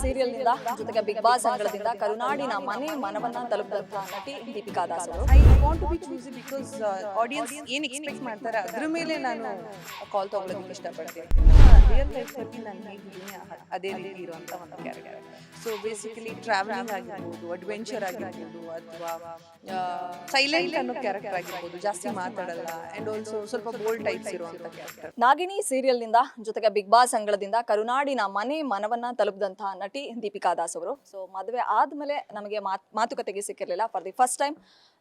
ಸೀರಿಯಲ್ನಿಂದ ಜೊತೆಗೆ big boss ಅಂಗಳದಿಂದ ಕರುನಾಡಿನ ಮನೆ ಮನವನ್ನ ತಲುಪಿದಂತಹ ನಟಿ ದೀಪಿಕಾ ದಾಸ್ ಅವರು. I want to be choosy because audience ಏನು ಎಕ್ಸ್ಪೆಕ್ಟ್ ಮಾಡ್ತಾರೆ ಅದ್ರ ಮೇಲೆ ನಾನು ಕಾಲ್ ತಗೊಳ್ಳೋದಕ್ಕೆ ಇಷ್ಟಪಡ್ತೀನಿ. ರಿಯಲ್ ಲೈಫಲ್ಲಿ ನಾನು ಹೇಗಿದ್ದೀನಿ ಅದೇ ರೀತಿ ಇರುವಂಥ ಒಂದು ಕ್ಯಾರೆಕ್ಟರ್. ಸೊ ಬೇಸಿಕಲಿ ಟ್ರಾವೆಲಿಂಗ್ ಆಗಿರ್ಬೋದು, ಅಡ್ವೆಂಚರ್ ಆಗಿರ್ಬೋದು, ಅಥವಾ ಸೈಲೆಂಟ್ ಅನ್ನೋ ಕ್ಯಾರೆಕ್ಟರ್ ಆಗಿರ್ಬೋದು, ಜಾಸ್ತಿ ಮಾತಾಡಲ್ಲ ಆ್ಯಂಡ್ ಆಲ್ಸೋ ಸ್ವಲ್ಪ ಬೋಲ್ಡ್ ಟೈಪ್ಸ್ ಇರುವಂಥ ಕ್ಯಾರೆಕ್ಟರ್. ನಾಗಿನಿ ಸೀರಿಯಲ್ನಿಂದ ಜೊತೆಗೆ ಬಿಗ್ ಬಾಸ್ ಅಂಗಳದಿಂದ ಕರುನಾಡಿನ ಮನೆ ಮನವನ್ನ ತಲುಪಿದಂತಹ ನಟಿ ದೀಪಿಕಾ ದಾಸ್ ಅವರು. ಸೊ ಮದುವೆ ಆದ್ಮೇಲೆ ನಮಗೆ ಮಾತುಕತೆಗೆ ಸಿಕ್ಕಿರಲಿಲ್ಲ. ಫಾರ್ ದಿ ಫಸ್ಟ್ ಟೈಮ್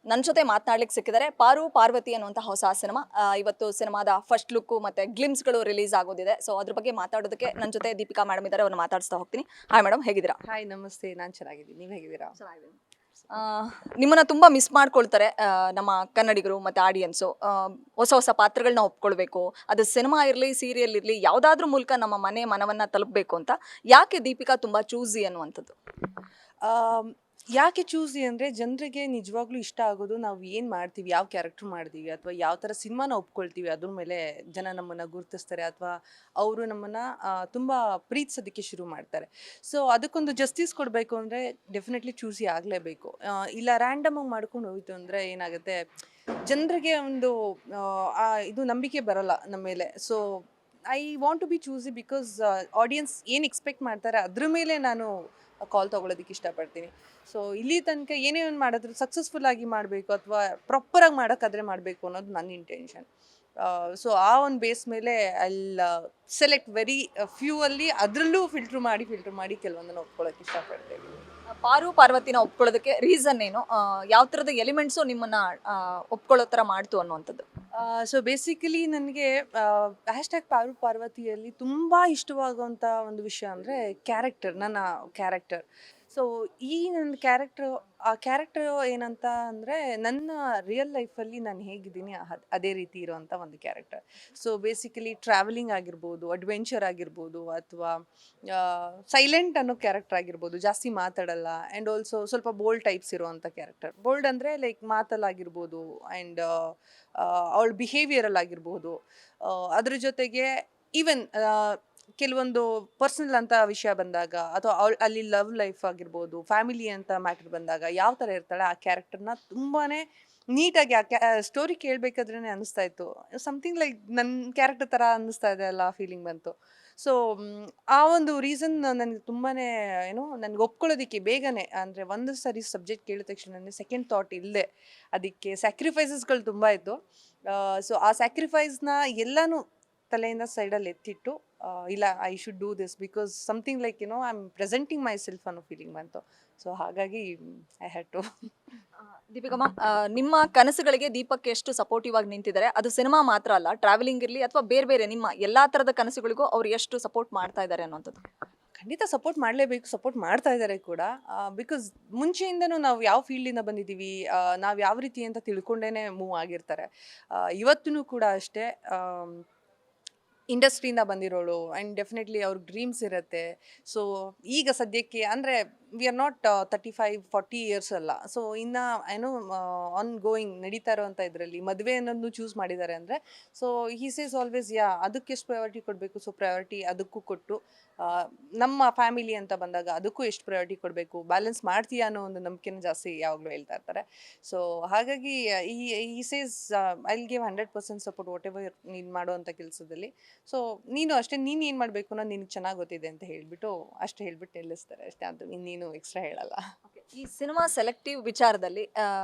ನನ್ನ ಜೊತೆ ಮಾತನಾಡ್ಲಿಕ್ಕೆ ಸಿಕ್ಕಿದ್ದಾರೆ. ಪಾರು ಪಾರ್ವತಿ ಅನ್ನುವಂಥ ಹೊಸ ಸಿನಿಮಾ. ಇವತ್ತು ಸಿನಿಮಾದ ಫಸ್ಟ್ ಲುಕ್ ಮತ್ತೆ ಗ್ಲಿಮ್ಸ್ಗಳು ರಿಲೀಸ್ ಆಗೋದಿದೆ. ಸೊ ಅದ್ರ ಬಗ್ಗೆ ಮಾತಾಡೋದಕ್ಕೆ ನನ್ನ ಜೊತೆ ದೀಪಿಕಾ ಮೇಡಮ್ ಇದ್ದಾರೆ, ಅವ್ರನ್ನ ಮಾತಾಡಿಸ್ತಾ ಹೋಗ್ತೀನಿ. ಹಾಯ್ ಮೇಡಮ್, ಹೇಗಿದ್ದೀರಾ? ಹಾಯ್, ನಮಸ್ತೆ. ನಾನು ಚೆನ್ನಾಗಿದ್ದೀನಿ, ನೀವು ಹೇಗಿದ್ದೀರಾ? ನಿಮ್ಮನ್ನ ತುಂಬಾ ಮಿಸ್ ಮಾಡ್ಕೊಳ್ತಾರೆ ನಮ್ಮ ಕನ್ನಡಿಗರು ಮತ್ತೆ ಆಡಿಯನ್ಸು. ಹೊಸ ಹೊಸ ಪಾತ್ರಗಳನ್ನ ಒಪ್ಕೊಳ್ಬೇಕು, ಅದು ಸಿನಿಮಾ ಇರಲಿ ಸೀರಿಯಲ್ ಇರಲಿ, ಯಾವುದಾದ್ರೂ ಮೂಲಕ ನಮ್ಮ ಮನೆ ಮನವನ್ನ ತಲುಪಬೇಕು ಅಂತ. ಯಾಕೆ ದೀಪಿಕಾ ತುಂಬಾ ಚೂಸಿ ಅನ್ನುವಂಥದ್ದು? ಯಾಕೆ ಚೂಸಿ ಅಂದರೆ, ಜನರಿಗೆ ನಿಜವಾಗ್ಲೂ ಇಷ್ಟ ಆಗೋದು ನಾವು ಏನು ಮಾಡ್ತೀವಿ, ಯಾವ ಕ್ಯಾರೆಕ್ಟರ್ ಮಾಡ್ತೀವಿ, ಅಥವಾ ಯಾವ ಥರ ಸಿನಿಮಾನ ಒಪ್ಕೊಳ್ತೀವಿ, ಅದ್ರ ಮೇಲೆ ಜನ ನಮ್ಮನ್ನು ಗುರುತಿಸ್ತಾರೆ, ಅಥವಾ ಅವರು ನಮ್ಮನ್ನು ತುಂಬ ಪ್ರೀತಿಸೋದಕ್ಕೆ ಶುರು ಮಾಡ್ತಾರೆ. ಸೊ ಅದಕ್ಕೊಂದು ಜಸ್ಟಿಸ್ ಕೊಡಬೇಕು ಅಂದರೆ ಡೆಫಿನೆಟ್ಲಿ ಚೂಸಿ ಆಗಲೇಬೇಕು. ಇಲ್ಲ ರ್ಯಾಂಡಮಾಗಿ ಮಾಡ್ಕೊಂಡು ಹೋಯಿತು ಅಂದರೆ ಏನಾಗುತ್ತೆ, ಜನರಿಗೆ ಒಂದು ಇದು ನಂಬಿಕೆ ಬರಲ್ಲ ನಮ್ಮ ಮೇಲೆ. So I want to be choosy because audience ಏನು ಎಕ್ಸ್ಪೆಕ್ಟ್ ಮಾಡ್ತಾರೆ ಅದ್ರ ಮೇಲೆ ನಾನು ಕಾಲ್ ತೊಗೊಳೋದಕ್ಕೆ ಇಷ್ಟಪಡ್ತೀನಿ. ಸೊ ಇಲ್ಲಿ ತನಕ ಏನೇ ಒಂದು ಮಾಡಿದ್ರು ಸಕ್ಸಸ್ಫುಲ್ ಆಗಿ ಮಾಡಬೇಕು, ಅಥವಾ ಪ್ರಾಪರಾಗಿ ಮಾಡೋಕ್ಕಾದ್ರೆ ಮಾಡಬೇಕು ಅನ್ನೋದು ನನ್ನ ಇಂಟೆನ್ಷನ್. ಸೊ ಆ ಒಂದು ಬೇಸ್ ಮೇಲೆ ಅಲ್ಲಿ ಸೆಲೆಕ್ಟ್ ವೆರಿ ಫ್ಯೂ ಅಲ್ಲಿ, ಅದರಲ್ಲೂ ಫಿಲ್ಟ್ರ್ ಮಾಡಿ ಕೆಲವೊಂದನ್ನು ಒಪ್ಕೊಳ್ಳೋಕೆ ಇಷ್ಟಪಡ್ತೇವೆ. ಪಾರು ಪಾರ್ವತಿನ ಒಪ್ಕೊಳ್ಳೋದಕ್ಕೆ ರೀಸನ್ ಏನು? ಯಾವ ಥರದ ಎಲಿಮೆಂಟ್ಸು ನಿಮ್ಮನ್ನ ಒಪ್ಕೊಳ್ಳೋ ಥರ ಮಾಡ್ತು ಅನ್ನುವಂಥದ್ದು? ಸೊ ಬೇಸಿಕಲಿ ನನಗೆ ಹ್ಯಾಶ್ಟ್ಯಾಗ್ ಪಾರು ಪಾರ್ವತಿಯಲ್ಲಿ ತುಂಬ ಇಷ್ಟವಾಗುವಂಥ ಒಂದು ವಿಷಯ ಅಂದರೆ ನನ್ನ ಕ್ಯಾರೆಕ್ಟರ್. ಸೊ ಈ ನನ್ನ ಕ್ಯಾರೆಕ್ಟರ್ ಏನಂತ ಅಂದರೆ, ನನ್ನ ರಿಯಲ್ ಲೈಫಲ್ಲಿ ನಾನು ಹೇಗಿದ್ದೀನಿ ಅದೇ ರೀತಿ ಇರೋವಂಥ ಒಂದು ಕ್ಯಾರೆಕ್ಟರ್. ಸೊ ಬೇಸಿಕಲಿ ಟ್ರಾವೆಲಿಂಗ್ ಆಗಿರ್ಬೋದು, ಅಡ್ವೆಂಚರ್ ಆಗಿರ್ಬೋದು, ಅಥವಾ ಸೈಲೆಂಟ್ ಅನ್ನೋ ಕ್ಯಾರೆಕ್ಟರ್ ಆಗಿರ್ಬೋದು, ಜಾಸ್ತಿ ಮಾತಾಡಲ್ಲ ಆ್ಯಂಡ್ ಆಲ್ಸೋ ಸ್ವಲ್ಪ ಬೋಲ್ಡ್ ಟೈಪ್ಸ್ ಇರುವಂಥ ಕ್ಯಾರೆಕ್ಟರ್. ಬೋಲ್ಡ್ ಅಂದರೆ ಲೈಕ್ ಮಾತಲ್ಲಾಗಿರ್ಬೋದು ಆ್ಯಂಡ್ ಅವಳ ಬಿಹೇವಿಯರಲ್ಲಿ ಆಗಿರ್ಬೋದು. ಅದ್ರ ಜೊತೆಗೆ ಈವನ್ ಕೆಲವೊಂದು ಪರ್ಸನಲ್ ಅಂತ ವಿಷಯ ಬಂದಾಗ, ಅಥವಾ ಅಲ್ಲಿ ಲವ್ ಲೈಫ್ ಆಗಿರ್ಬೋದು, ಫ್ಯಾಮಿಲಿ ಅಂತ ಮ್ಯಾಟರ್ ಬಂದಾಗ ಯಾವ ಥರ ಇರ್ತಾಳೆ, ಆ ಕ್ಯಾರೆಕ್ಟರ್ನ ತುಂಬಾ ನೀಟಾಗಿ ಸ್ಟೋರಿ ಕೇಳಬೇಕಾದ್ರೇ ಅನ್ನಿಸ್ತಾ ಇತ್ತು, ಸಮಥಿಂಗ್ ಲೈಕ್ ನನ್ನ ಕ್ಯಾರೆಕ್ಟರ್ ಥರ ಅನ್ನಿಸ್ತಾ ಇದೆ ಅಲ್ಲ, ಫೀಲಿಂಗ್ ಬಂತು. ಸೊ ಆ ಒಂದು ರೀಸನ್ ನನಗೆ ತುಂಬಾ ನನಗೆ ಒಪ್ಕೊಳ್ಳೋದಕ್ಕೆ ಬೇಗನೆ, ಅಂದರೆ ಒಂದು ಸರಿ ಸಬ್ಜೆಕ್ಟ್ ಕೇಳಿದ ತಕ್ಷಣ ಸೆಕೆಂಡ್ ಥಾಟ್ ಇಲ್ಲದೆ, ಅದಕ್ಕೆ ಸ್ಯಾಕ್ರಿಫೈಸಸ್ಗಳು ತುಂಬ ಇತ್ತು. ಸೊ ಆ ಸ್ಯಾಕ್ರಿಫೈಸ್ನ ಎಲ್ಲನೂ ತಲೆಯಿಂದ ಸೈಡಲ್ಲಿ ಎತ್ತಿಟ್ಟು, ಇಲ್ಲ I should do this because something like I am presenting myself ಅನ್ನೋ ಫೀಲಿಂಗ್ ಬಂತು. ಸೊ ಹಾಗಾಗಿ I had to. Deepika ma'am, ನಿಮ್ಮ ಕನಸುಗಳಿಗೆ ದೀಪಕ್ ಎಷ್ಟು ಸಪೋರ್ಟಿವ್ ಆಗಿ ನಿಂತಿದ್ದಾರೆ? ಅದು ಸಿನಿಮಾ ಮಾತ್ರ ಅಲ್ಲ, ಟ್ರಾವೆಲಿಂಗ್ ಇರಲಿ ಅಥವಾ ಬೇರೆ ಬೇರೆ ನಿಮ್ಮ ಎಲ್ಲಾ ಥರದ ಕನಸುಗಳಿಗೂ ಅವ್ರು ಎಷ್ಟು ಸಪೋರ್ಟ್ ಮಾಡ್ತಾ ಇದ್ದಾರೆ ಅನ್ನೋಂಥದ್ದು? ಖಂಡಿತ ಸಪೋರ್ಟ್ ಮಾಡಲೇಬೇಕು, ಸಪೋರ್ಟ್ ಮಾಡ್ತಾ ಇದ್ದಾರೆ ಕೂಡ. ಬಿಕಾಸ್ ಮುಂಚೆಯಿಂದನೂ ನಾವು ಯಾವ ಫೀಲ್ಡಿಂದ ಬಂದಿದ್ದೀವಿ, ನಾವು ಯಾವ ರೀತಿ ಅಂತ ತಿಳ್ಕೊಂಡೇ ಮೂವ್ ಆಗಿರ್ತಾರೆ. ಇವತ್ತೂ ಕೂಡ ಅಷ್ಟೇ, ಇಂಡಸ್ಟ್ರಿಯಿಂದ ಬಂದಿರೋಳು ಆ್ಯಂಡ್ ಡೆಫಿನೆಟ್ಲಿ ಅವ್ರಿಗೆ ಡ್ರೀಮ್ಸ್ ಇರುತ್ತೆ. ಸೊ ಈಗ ಸದ್ಯಕ್ಕೆ ಅಂದರೆ ವಿ ಆರ್ ನಾಟ್ 35-40 ಇಯರ್ಸ್ ಅಲ್ಲ. ಸೊ ಇನ್ನು ಆನ್ ಗೋಯಿಂಗ್ ನಡೀತಾ ಇರೋವಂಥ ಇದರಲ್ಲಿ ಮದುವೆ ಅನ್ನೋದನ್ನು ಚೂಸ್ ಮಾಡಿದ್ದಾರೆ ಅಂದರೆ, ಸೊ ಹಿ ಸೇಸ್ ಆಲ್ವೇಸ್ ಅದಕ್ಕೆ ಎಷ್ಟು ಪ್ರಯಾರಿಟಿ ಕೊಡಬೇಕು, ಸೊ ಪ್ರಯಾರಿಟಿ ಅದಕ್ಕೂ ಕೊಟ್ಟು, ನಮ್ಮ ಫ್ಯಾಮಿಲಿ ಅಂತ ಬಂದಾಗ ಅದಕ್ಕೂ ಎಷ್ಟು ಪ್ರಯಾರಿಟಿ ಕೊಡಬೇಕು, ಬ್ಯಾಲೆನ್ಸ್ ಮಾಡ್ತೀಯಾ ಅನ್ನೋ ಒಂದು ನಂಬಿಕೆನ ಜಾಸ್ತಿ ಯಾವಾಗಲೂ ಹೇಳ್ತಾ ಇರ್ತಾರೆ. ಸೊ ಹಾಗಾಗಿ ಈ says I will give 100% support what ever ನೀನು ಮಾಡುವಂಥ ಕೆಲಸದಲ್ಲಿ. ಸೊ ನೀನು ಅಷ್ಟೇ, ನೀನು ಏನು ಮಾಡಬೇಕು ಅನ್ನೋದು ನಿನಗೆ ಚೆನ್ನಾಗಿ ಗೊತ್ತಿದೆ ಅಂತ ಹೇಳಿಬಿಟ್ಟು ನಿಲ್ಲಿಸ್ತಾರೆ ಅಷ್ಟೇ. ಅದು ಇನ್ನೇನು ಎಕ್ಸ್ಟ್ರಾ ಹೇಳಲ್ಲ. ಈ ಸಿನಿಮಾ ಸೆಲೆಕ್ಟಿವ್ ವಿಚಾರದಲ್ಲಿ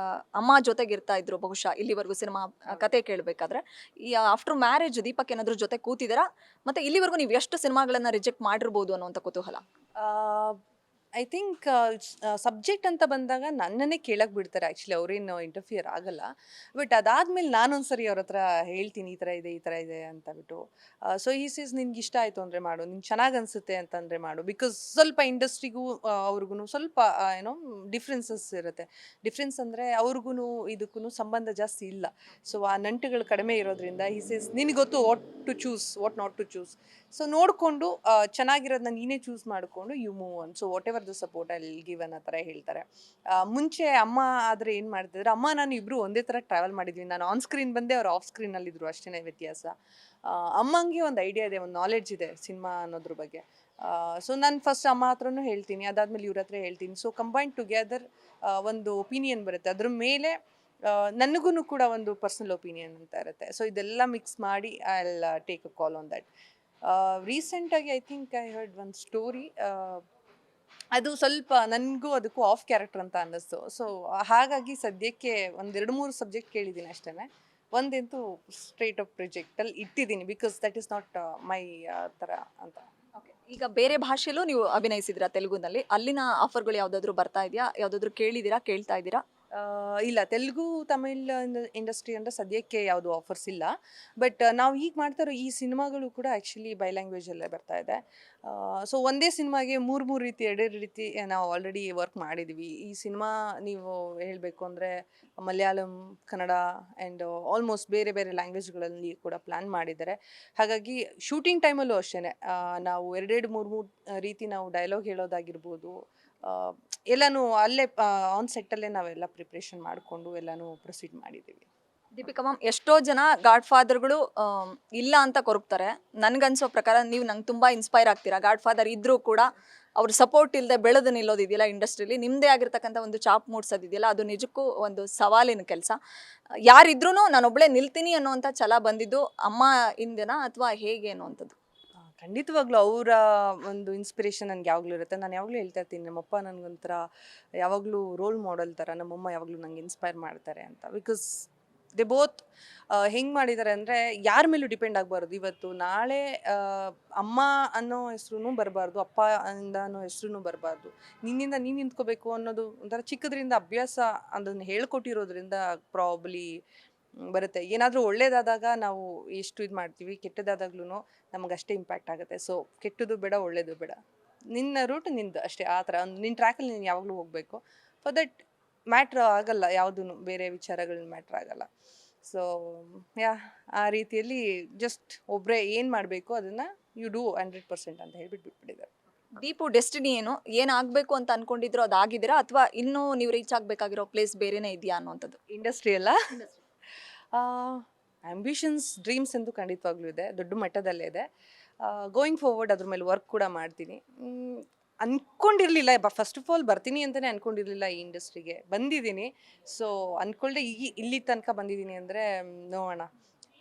ಅಮ್ಮ ಜೊತೆಗಿರ್ತಾ ಇದ್ರು ಬಹುಶಃ ಇಲ್ಲಿವರೆಗೂ ಸಿನಿಮಾ ಕತೆ ಕೇಳಬೇಕಾದ್ರೆ. ಈ ಆಫ್ಟರ್ ಮ್ಯಾರೇಜ್ ದೀಪಕ್ ಏನಾದ್ರೂ ಜೊತೆ ಕೂತಿದ್ದೀರಾ? ಮತ್ತೆ ಇಲ್ಲಿವರೆಗೂ ನೀವು ಎಷ್ಟು ಸಿನಿಮಾಗಳನ್ನ ರಿಜೆಕ್ಟ್ ಮಾಡಿರ್ಬೋದು ಅನ್ನುವಂಥ ಕುತೂಹಲ. ಐ ಥಿಂಕ್ ಸಬ್ಜೆಕ್ಟ್ ಅಂತ ಬಂದಾಗ ನನ್ನನ್ನೇ ಕೇಳಕ್ಕೆ ಬಿಡ್ತಾರೆ. ಆ್ಯಕ್ಚುಲಿ ಅವರೇನು ಇಂಟರ್ಫಿಯರ್ ಆಗಲ್ಲ. ಬಟ್ ಅದಾದಮೇಲೆ ನಾನೊಂದ್ಸರಿ ಅವ್ರ ಹತ್ರ ಹೇಳ್ತೀನಿ, ಈ ಥರ ಇದೆ ಅಂತ ಬಿಟ್ಟು. ಸೊ ಈ ಸೀಸ್ ನಿನ್ಗೆ ಇಷ್ಟ ಆಯಿತು ಅಂದರೆ ಮಾಡು, ನಿನ್ಗೆ ಚೆನ್ನಾಗಿ ಅನಿಸುತ್ತೆ ಅಂತಂದರೆ ಮಾಡು. ಬಿಕಾಸ್ ಸ್ವಲ್ಪ ಇಂಡಸ್ಟ್ರಿಗೂ ಅವ್ರಿಗೂ ಸ್ವಲ್ಪ ಡಿಫ್ರೆನ್ಸಸ್ ಇರುತ್ತೆ. ಡಿಫ್ರೆನ್ಸ್ ಅಂದರೆ ಅವ್ರಿಗೂ ಇದಕ್ಕೂ ಸಂಬಂಧ ಜಾಸ್ತಿ ಇಲ್ಲ. ಸೊ ಆ ನಂಟುಗಳು ಕಡಿಮೆ ಇರೋದ್ರಿಂದ ಈ ಸೀಸ್ ನಿನಗೆ ಗೊತ್ತು what to choose, what not to choose. So ನೋಡಿಕೊಂಡು ಚೆನ್ನಾಗಿರೋದನ್ನ ನೀನೇ ಚೂಸ್ ಮಾಡಿಕೊಂಡು you move on. So whatever the support I will give ಅನ್ನೋ ಥರ ಹೇಳ್ತಾರೆ. ಮುಂಚೆ ಅಮ್ಮ ಆದರೆ ಏನು ಮಾಡ್ತಿದ್ರು, ಅಮ್ಮ ನಾನು ಇಬ್ಬರು ಒಂದೇ ಥರ ಟ್ರಾವೆಲ್ ಮಾಡಿದ್ವಿ. ನಾನು ಆನ್ ಸ್ಕ್ರೀನ್ ಬಂದೆ, ಅವ್ರು ಆಫ್ ಸ್ಕ್ರೀನಲ್ಲಿದ್ದರು, ಅಷ್ಟೇ ವ್ಯತ್ಯಾಸ. ಅಮ್ಮಂಗೆ ಒಂದು ಐಡಿಯಾ ಇದೆ, ಒಂದು ನಾಲೆಡ್ಜ್ ಇದೆ ಸಿನಿಮಾ ಅನ್ನೋದ್ರ ಬಗ್ಗೆ. ಸೊ ನಾನು ಫಸ್ಟ್ ಅಮ್ಮ ಹತ್ರನೂ ಹೇಳ್ತೀನಿ, ಅದಾದಮೇಲೆ ಇವ್ರ ಹತ್ರ ಹೇಳ್ತೀನಿ. ಸೊ ಕಂಬೈನ್ ಟುಗೆದರ್ ಒಂದು ಒಪಿನಿಯನ್ ಬರುತ್ತೆ. ಅದ್ರ ಮೇಲೆ ನನಗೂ ಕೂಡ ಒಂದು ಪರ್ಸ್ನಲ್ ಒಪಿನಿಯನ್ ಅಂತ ಇರುತ್ತೆ. ಸೊ ಇದೆಲ್ಲ ಮಿಕ್ಸ್ ಮಾಡಿ I will take a call on that. ರೀಸೆಂಟಾಗಿ ಐ ಥಿಂಕ್ ಐ ಹರ್ಡ್ ಒಂದು ಸ್ಟೋರಿ, ಅದು ಸ್ವಲ್ಪ ನನಗೂ ಅದಕ್ಕೂ ಆಫ್ ಕ್ಯಾರೆಕ್ಟರ್ ಅಂತ ಅನ್ನಿಸ್ತು. ಸೊ ಹಾಗಾಗಿ ಸದ್ಯಕ್ಕೆ ಒಂದು 2-3 ಸಬ್ಜೆಕ್ಟ್ ಕೇಳಿದ್ದೀನಿ ಅಷ್ಟೇ. ಒಂದಂತೂ ಸ್ಟ್ರೇಟ್ ಅಪ್ ಪ್ರಾಜೆಕ್ಟಲ್ಲಿ ಇಟ್ಟಿದ್ದೀನಿ, because that is not my ಥರ ಅಂತ. ಈಗ ಬೇರೆ ಭಾಷೆಯಲ್ಲೂ ನೀವು ಅಭಿನಯಿಸಿದಿರಾ ತೆಲುಗುನಲ್ಲಿ, ಅಲ್ಲಿನ ಆಫರ್ಗಳು ಯಾವುದಾದ್ರೂ ಬರ್ತಾ ಇದೆಯಾ? ಯಾವುದಾದ್ರೂ ಕೇಳಿದ್ದೀರಾ, ಕೇಳ್ತಾ ಇದ್ದೀರಾ? ಇಲ್ಲ, ತೆಲುಗು ತಮಿಳ್ ಇಂಡಸ್ಟ್ರಿ ಅಂದರೆ ಸದ್ಯಕ್ಕೆ ಯಾವುದು ಆಫರ್ಸ್ ಇಲ್ಲ. ಬಟ್ ನಾವು ಈಗ ಮಾಡ್ತಾ ಇರೋ ಈ ಸಿನಿಮಾಗಳು ಕೂಡ ಆ್ಯಕ್ಚುಲಿ ಬೈ ಲ್ಯಾಂಗ್ವೇಜಲ್ಲೇ ಬರ್ತಾ ಇದೆ. ಸೊ ಒಂದೇ ಸಿನಿಮಾಗೆ 3 ರೀತಿ 2 ರೀತಿ ನಾವು ಆಲ್ರೆಡಿ ವರ್ಕ್ ಮಾಡಿದ್ದೀವಿ. ಈ ಸಿನಿಮಾ ನೀವು ಹೇಳಬೇಕು ಅಂದರೆ ಮಲಯಾಳಂ, ಕನ್ನಡ ಆ್ಯಂಡ್ ಆಲ್ಮೋಸ್ಟ್ ಬೇರೆ ಬೇರೆ ಲ್ಯಾಂಗ್ವೇಜ್ಗಳಲ್ಲಿ ಕೂಡ ಪ್ಲ್ಯಾನ್ ಮಾಡಿದ್ದಾರೆ. ಹಾಗಾಗಿ ಶೂಟಿಂಗ್ ಟೈಮಲ್ಲೂ ಅಷ್ಟೇ ನಾವು 2-3 ರೀತಿ ನಾವು ಡೈಲಾಗ್ ಹೇಳೋದಾಗಿರ್ಬೋದು, ಎಲ್ಲನೂ ಅಲ್ಲೇ ಆನ್ ಸೆಟ್ಟಲ್ಲೇ ನಾವೆಲ್ಲ ಪ್ರಿಪ್ರೇಷನ್ ಮಾಡಿಕೊಂಡು ಎಲ್ಲನೂ ಪ್ರೊಸೀಡ್ ಮಾಡಿದ್ದೀವಿ. ದೀಪಿಕಾ ಮ್ಯಾಮ್, ಎಷ್ಟೋ ಜನ ಗಾಡ್ ಫಾದರ್ಗಳು ಇಲ್ಲ ಅಂತ ಕೊರಗ್ತಾರೆ. ನನಗನ್ಸೋ ಪ್ರಕಾರ ನೀವು ನಂಗೆ ತುಂಬ ಇನ್ಸ್ಪೈರ್ ಆಗ್ತೀರಾ. ಗಾಡ್ ಫಾದರ್ ಇದ್ರೂ ಕೂಡ ಅವ್ರ ಸಪೋರ್ಟ್ ಇಲ್ಲದೆ ಬೆಳೆದು ನಿಲ್ಲೋದಿದೆಯಲ್ಲ ಇಂಡಸ್ಟ್ರಿಲಿ, ನಿಮ್ಮದೇ ಆಗಿರ್ತಕ್ಕಂಥ ಒಂದು ಚಾಪ್ ಮೂಡ್ಸೋದಿದೆಯಲ್ಲ, ಅದು ನಿಜಕ್ಕೂ ಒಂದು ಸವಾಲಿನ ಕೆಲಸ. ಯಾರಿದ್ರೂ ನಾನೊಬ್ಬಳೇ ನಿಲ್ತೀನಿ ಅನ್ನೋವಂಥ ಛಲ ಬಂದಿದ್ದು ಅಮ್ಮ ಇಂದನಾ ಅಥವಾ ಹೇಗೆ ಅನ್ನುವಂಥದ್ದು? ಖಂಡಿತವಾಗ್ಲೂ ಅವರ ಒಂದು ಇನ್ಸ್ಪಿರೇಷನ್ ನನಗೆ ಯಾವಾಗಲೂ ಇರುತ್ತೆ. ನಾನು ಯಾವಾಗಲೂ ಹೇಳ್ತಾ ಇರ್ತೀನಿ, ನಮ್ಮಪ್ಪ ನನಗೊಂಥರ ಯಾವಾಗಲೂ ರೋಲ್ ಮಾಡೆಲ್ ಥರ, ನಮ್ಮಮ್ಮ ಯಾವಾಗಲೂ ನನಗೆ ಇನ್ಸ್ಪೈರ್ ಮಾಡ್ತಾರೆ ಅಂತ. ಬಿಕಾಸ್ ದೇ ಬೋತ್ ಹೆಂಗೆ ಮಾಡಿದ್ದಾರೆ ಅಂದರೆ ಯಾರ ಮೇಲೂ ಡಿಪೆಂಡ್ ಆಗಬಾರ್ದು. ಇವತ್ತು ನಾಳೆ ಅಮ್ಮ ಅನ್ನೋ ಹೆಸ್ರು ಬರಬಾರ್ದು, ಅಪ್ಪ ಅನ್ನೋ ಹೆಸ್ರು ಬರಬಾರ್ದು. ನಿನ್ನಿಂದ ನೀನು ನಿಂತ್ಕೋಬೇಕು ಅನ್ನೋದು ಒಂಥರ ಚಿಕ್ಕದ್ರಿಂದ ಅಭ್ಯಾಸ, ಅದನ್ನು ಹೇಳ್ಕೊಟ್ಟಿರೋದ್ರಿಂದ ಪ್ರಾಬಲಿ ಬರುತ್ತೆ. ಏನಾದರೂ ಒಳ್ಳೇದಾದಾಗ ನಾವು ಎಷ್ಟು ಇದು ಮಾಡ್ತೀವಿ, ಕೆಟ್ಟದಾದಾಗ್ಲೂ ನಮಗಷ್ಟೇ ಇಂಪ್ಯಾಕ್ಟ್ ಆಗುತ್ತೆ. ಸೊ ಕೆಟ್ಟದ್ದು ಬೇಡ, ಒಳ್ಳೇದು ಬೇಡ, ನಿನ್ನ ರೂಟ್ ನಿಂದು ಅಷ್ಟೇ. ಆ ಥರ ನಿನ್ನ ಟ್ರ್ಯಾಕಲ್ಲಿ ನೀನು ಯಾವಾಗಲೂ ಹೋಗಬೇಕು. ಫಾರ್ ದಟ್ ಮ್ಯಾಟ್ರ್ ಆಗಲ್ಲ, ಯಾವುದೂ ಬೇರೆ ವಿಚಾರಗಳನ್ನ ಮ್ಯಾಟ್ರ್ ಆಗಲ್ಲ. ಸೊ ಆ ರೀತಿಯಲ್ಲಿ ಜಸ್ಟ್ ಒಬ್ಬರೇ ಏನು ಮಾಡಬೇಕು ಅದನ್ನು ಯು ಡೂ 100% ಅಂತ ಹೇಳ್ಬಿಟ್ಟು ಬಿಟ್ಬಿಟ್ಟಿದ್ದಾರೆ. ದೀಪು ಡೆಸ್ಟಿನಿ ಏನಾಗಬೇಕು ಅಂತ ಅನ್ಕೊಂಡಿದ್ರು ಅದಾಗಿದ್ದೀರಾ, ಅಥವಾ ಇನ್ನೂ ನೀವು ರೀಚ್ ಆಗಬೇಕಾಗಿರೋ ಪ್ಲೇಸ್ ಬೇರೆನೇ ಇದೆಯಾ ಅನ್ನೋಂಥದ್ದು? ಇಂಡಸ್ಟ್ರಿ ಅಲ್ಲ, ಆ್ಯಂಬಿಷನ್ಸ್, ಡ್ರೀಮ್ಸ್ ಅಂತೂ ಖಂಡಿತವಾಗ್ಲೂ ಇದೆ, ದೊಡ್ಡ ಮಟ್ಟದಲ್ಲೇ ಇದೆ. ಗೋಯಿಂಗ್ ಫಾರ್ವರ್ಡ್ ಅದ್ರ ಮೇಲೆ ವರ್ಕ್ ಕೂಡ ಮಾಡ್ತೀನಿ. ಅಂದ್ಕೊಂಡಿರಲಿಲ್ಲ, ಫಸ್ಟ್ ಆಫ್ ಆಲ್ ಬರ್ತೀನಿ ಅಂತಲೇ ಅಂದ್ಕೊಂಡಿರಲಿಲ್ಲ ಈ ಇಂಡಸ್ಟ್ರಿಗೆ. ಬಂದಿದ್ದೀನಿ. ಸೊ ಅಂದ್ಕೊಳ್ಳೆ ಇಲ್ಲಿ ತನಕ ಬಂದಿದ್ದೀನಿ ಅಂದರೆ ನೋಡೋಣ,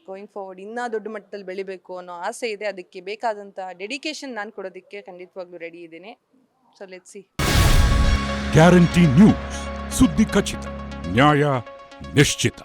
ಗೋಯಿಂಗ್ ಫಾರ್ವರ್ಡ್ ಇನ್ನೂ ದೊಡ್ಡ ಮಟ್ಟದಲ್ಲಿ ಬೆಳಿಬೇಕು ಅನ್ನೋ ಆಸೆ ಇದೆ. ಅದಕ್ಕೆ ಬೇಕಾದಂಥ ಡೆಡಿಕೇಶನ್ ನಾನು ಕೊಡೋದಕ್ಕೆ ಖಂಡಿತವಾಗ್ಲೂ ರೆಡಿ ಇದ್ದೀನಿ. So let's see. Guarantee news, ಸುದ್ದಿ ಖಚಿತ, ನ್ಯಾಯ ನಿಶ್ಚಿತ.